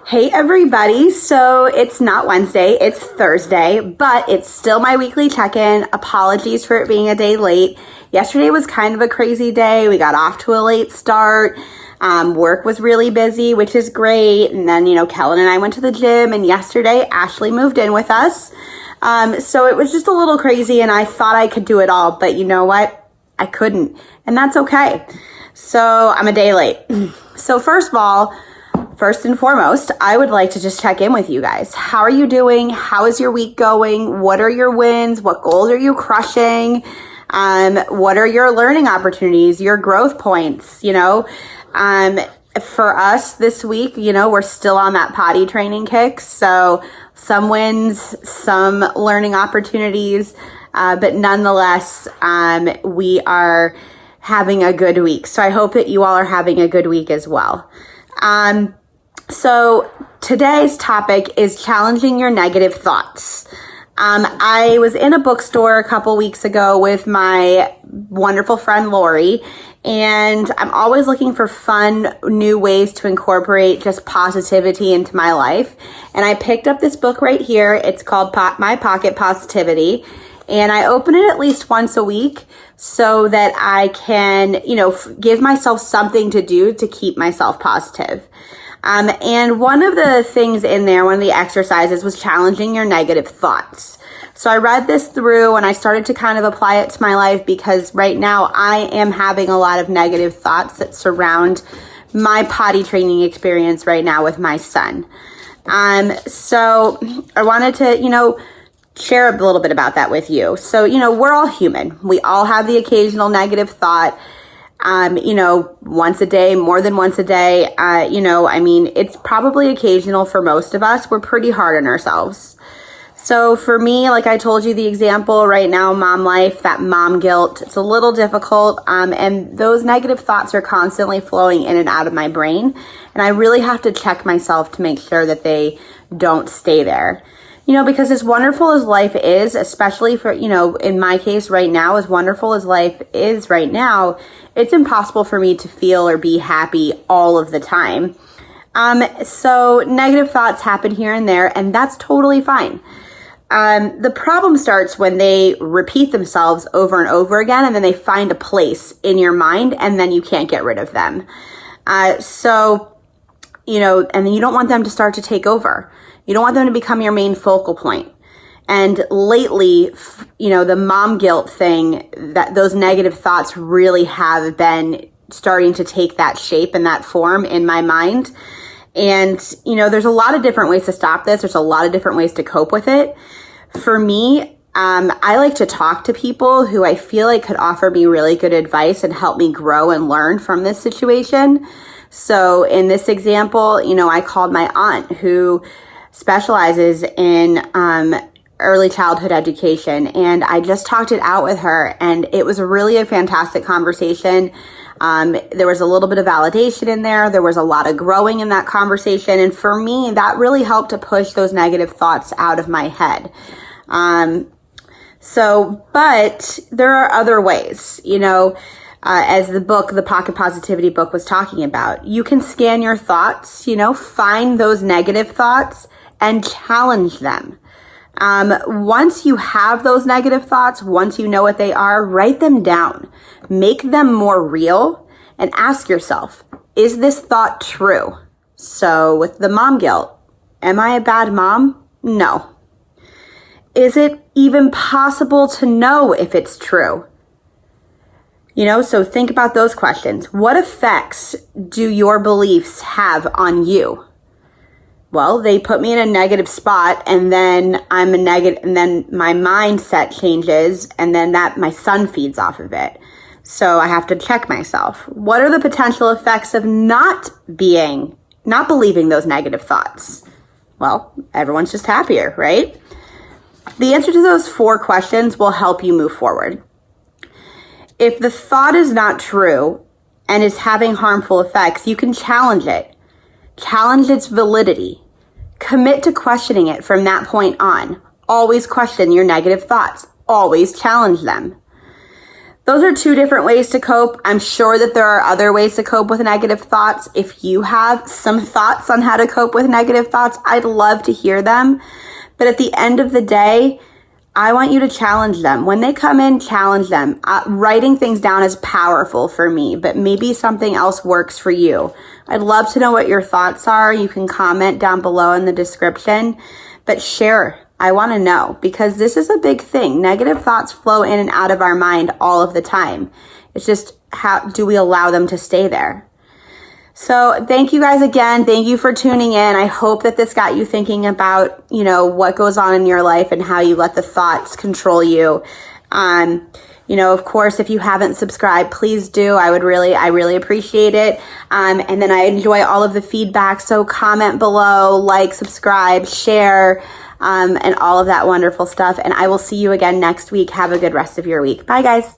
Hey everybody, so it's not Wednesday, it's Thursday, but it's still my weekly check-in. Apologies for it being a day late. Yesterday was kind of a crazy day. We got off to a late start. Work was really busy, which is great. And then, Kellen and I went to the gym, and yesterday Ashley moved in with us. So it was just a little crazy, and I thought I could do it all, but you know what? I couldn't, and that's okay. So I'm a day late. So first and foremost, I would like to just check in with you guys. How are you doing? How is your week going? What are your wins? What goals are you crushing? What are your learning opportunities, your growth points? For us this week, we're still on that potty training kick. So some wins, some learning opportunities, but nonetheless, we are having a good week. So I hope that you all are having a good week as well. So today's topic is challenging your negative thoughts. I was in a bookstore a couple weeks ago with my wonderful friend Lori, and I'm always looking for fun, new ways to incorporate just positivity into my life. And I picked up this book right here. It's called My Pocket Positivity. And I open it at least once a week so that I can, give myself something to do to keep myself positive. And one of the things in there, one of the exercises was challenging your negative thoughts. So I read this through and I started to kind of apply it to my life because right now I am having a lot of negative thoughts that surround my potty training experience right now with my son. So I wanted to, share a little bit about that with you. So, we're all human. We all have the occasional negative thought. Once a day, more than once a day, it's probably occasional for most of us. We're pretty hard on ourselves. So for me, like I told you, the example right now, mom life, that mom guilt, it's a little difficult. And those negative thoughts are constantly flowing in and out of my brain. And I really have to check myself to make sure that they don't stay there. Because as wonderful as life is, especially for, in my case right now, as wonderful as life is right now, it's impossible for me to feel or be happy all of the time. So negative thoughts happen here and there, and that's totally fine. The problem starts when they repeat themselves over and over again, and then they find a place in your mind, and then you can't get rid of them. And then you don't want them to start to take over. You don't want them to become your main focal point. And lately, the mom guilt thing, that those negative thoughts really have been starting to take that shape and that form in my mind. And, there's a lot of different ways to stop this. There's a lot of different ways to cope with it. For me, I like to talk to people who I feel like could offer me really good advice and help me grow and learn from this situation. So in this example, I called my aunt who specializes in early childhood education, and I just talked it out with her, and it was really a fantastic conversation. There was a little bit of validation in there. There was a lot of growing in that conversation, and for me, that really helped to push those negative thoughts out of my head. But there are other ways, as the book, the Pocket Positivity book was talking about. You can scan your thoughts, find those negative thoughts and challenge them. Once you have those negative thoughts, once you know what they are, write them down, make them more real, and ask yourself, is this thought true? So with the mom guilt, am I a bad mom? No. Is it even possible to know if it's true? So think about those questions. What effects do your beliefs have on you? Well, they put me in a negative spot, and then I'm a negative, and then my mindset changes, and then my son feeds off of it. So I have to check myself. What are the potential effects of not believing those negative thoughts? Well, everyone's just happier, right? The answer to those 4 questions will help you move forward. If the thought is not true and is having harmful effects, you can challenge it. Challenge its validity. Commit to questioning it from that point on. Always question your negative thoughts. Always challenge them. those are two different ways to cope. I'm sure that there are other ways to cope with negative thoughts. If you have some thoughts on how to cope with negative thoughts, I'd love to hear them. But at the end of the day, I want you to challenge them. When they come in, challenge them. Writing things down is powerful for me, but maybe something else works for you. I'd love to know what your thoughts are. You can comment down below in the description, but share. I want to know, because this is a big thing. Negative thoughts flow in and out of our mind all of the time. It's just, how do we allow them to stay there? So thank you guys again. Thank you for tuning in. I hope that this got you thinking about, what goes on in your life and how you let the thoughts control you. Of course, if you haven't subscribed, please do. I really appreciate it. And then I enjoy all of the feedback. So comment below, like, subscribe, share, and all of that wonderful stuff. And I will see you again next week. Have a good rest of your week. Bye, guys.